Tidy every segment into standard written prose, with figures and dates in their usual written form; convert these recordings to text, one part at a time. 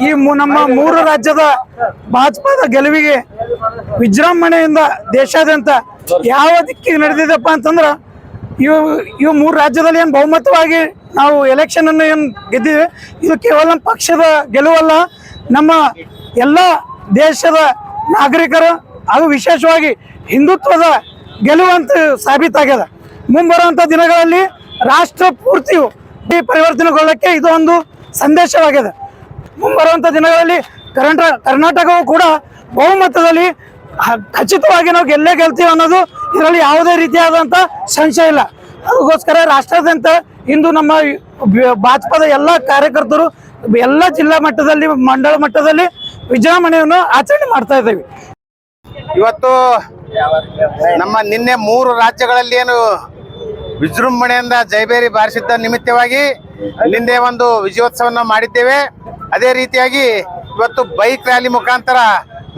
ಈ ನಮ್ಮ ಮೂರು ರಾಜ್ಯದ ಭಾಜಪದ ಗೆಲುವಿಗೆ ವಿಜೃಂಭಣೆಯಿಂದ ದೇಶಾದ್ಯಂತ ಯಾವ ದಿಕ್ಕಿಗೆ ನಡೆದಿದೆಪ್ಪ ಅಂತಂದ್ರೆ ಇವು ಮೂರು ರಾಜ್ಯದಲ್ಲಿ ಏನು ಬಹುಮತವಾಗಿ ನಾವು ಎಲೆಕ್ಷನ್ ಅನ್ನು ಏನು ಗೆದ್ದಿವೆ, ಇದು ಕೇವಲ ನಮ್ಮ ಪಕ್ಷದ ಗೆಲುವಲ್ಲ, ನಮ್ಮ ಎಲ್ಲ ದೇಶದ ನಾಗರಿಕರು ಹಾಗೂ ವಿಶೇಷವಾಗಿ ಹಿಂದುತ್ವದ ಗೆಲುವಂತ ಸಾಬೀತಾಗ್ಯದ. ಮುಂಬರುವಂಥ ದಿನಗಳಲ್ಲಿ ರಾಷ್ಟ್ರ ಪೂರ್ತಿಯು ಪರಿವರ್ತನೆಗೊಳ್ಳಕ್ಕೆ ಇದು ಒಂದು ಸಂದೇಶವಾಗಿದೆ. ಮುಂಬರುವಂಥ ದಿನಗಳಲ್ಲಿ ಕರ್ನಾಟಕವು ಕೂಡ ಬಹುಮತದಲ್ಲಿ ಖಚಿತವಾಗಿ ನಾವು ಗೆಲ್ತೀವಿ ಅನ್ನೋದು ಇದರಲ್ಲಿ ಯಾವುದೇ ರೀತಿಯಾದಂಥ ಸಂಶಯ ಇಲ್ಲ. ಅದಕ್ಕೋಸ್ಕರ ರಾಷ್ಟ್ರಾದ್ಯಂತ ಇಂದು ನಮ್ಮ ಭಾಜಪದ ಎಲ್ಲ ಕಾರ್ಯಕರ್ತರು ಎಲ್ಲ ಜಿಲ್ಲಾ ಮಟ್ಟದಲ್ಲಿ ಮಂಡಳ ಮಟ್ಟದಲ್ಲಿ ವಿಜೃಂಭಣೆಯನ್ನು ಆಚರಣೆ ಮಾಡ್ತಾ ಇದ್ದೇವೆ. ಇವತ್ತು ನಮ್ಮ ನಿನ್ನೆ 3 ರಾಜ್ಯಗಳಲ್ಲಿ ಏನು ವಿಜೃಂಭಣೆಯಿಂದ ಜೈಬೇರಿ ಬಾರಿಸಿದ್ದ ನಿಮಿತ್ತವಾಗಿ ನಿನ್ನೆ ಒಂದು ವಿಜಯೋತ್ಸವವನ್ನು ಮಾಡಿದ್ದೇವೆ. ಅದೇ ರೀತಿಯಾಗಿ ಇವತ್ತು ಬೈಕ್ ರ್ಯಾಲಿ ಮುಖಾಂತರ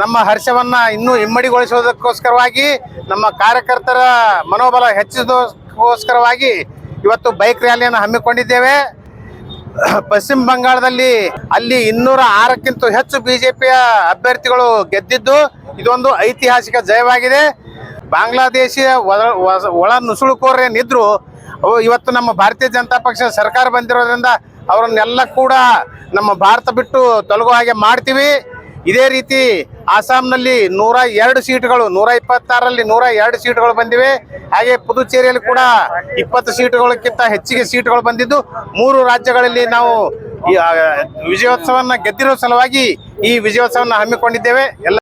ನಮ್ಮ ಹರ್ಷವನ್ನ ಇನ್ನೂ ಇಮ್ಮಡಿಗೊಳಿಸುವುದಕ್ಕೋಸ್ಕರವಾಗಿ, ನಮ್ಮ ಕಾರ್ಯಕರ್ತರ ಮನೋಬಲ ಹೆಚ್ಚಿಸೋದಕ್ಕೋಸ್ಕರವಾಗಿ ಇವತ್ತು ಬೈಕ್ ರ್ಯಾಲಿಯನ್ನು ಹಮ್ಮಿಕೊಂಡಿದ್ದೇವೆ. ಪಶ್ಚಿಮ ಬಂಗಾಳದಲ್ಲಿ ಅಲ್ಲಿ 206ಕ್ಕಿಂತ ಹೆಚ್ಚು ಬಿಜೆಪಿಯ ಅಭ್ಯರ್ಥಿಗಳು ಗೆದ್ದಿದ್ದು ಇದೊಂದು ಐತಿಹಾಸಿಕ ಜಯವಾಗಿದೆ. ಬಾಂಗ್ಲಾದೇಶಿಯ ಒಳ ನುಸುಳುಕೋರೇನಿದ್ರು ಇವತ್ತು ನಮ್ಮ ಭಾರತೀಯ ಜನತಾ ಪಕ್ಷ ಸರ್ಕಾರ ಬಂದಿರೋದ್ರಿಂದ ಅವರನ್ನೆಲ್ಲ ಕೂಡ ನಮ್ಮ ಭಾರತ ಬಿಟ್ಟು ತೊಲಗೋ ಹಾಗೆ ಮಾಡ್ತೀವಿ. ಇದೇ ರೀತಿ ಆಸಾಂನಲ್ಲಿ 102 ಸೀಟುಗಳು, 126ರಲ್ಲಿ 102 ಸೀಟುಗಳು ಬಂದಿವೆ. ಹಾಗೆ ಪುದುಚೇರಿಯಲ್ಲಿ ಕೂಡ 20 ಸೀಟುಗಳಕ್ಕಿಂತ ಹೆಚ್ಚಿಗೆ ಸೀಟುಗಳು ಬಂದಿದ್ದು 3 ರಾಜ್ಯಗಳಲ್ಲಿ ನಾವು ಈ ವಿಜಯೋತ್ಸವವನ್ನು ಗೆದ್ದಿರೋ ಸಲುವಾಗಿ ಈ ವಿಜಯೋತ್ಸವವನ್ನು ಹಮ್ಮಿಕೊಂಡಿದ್ದೇವೆ. ಎಲ್ಲ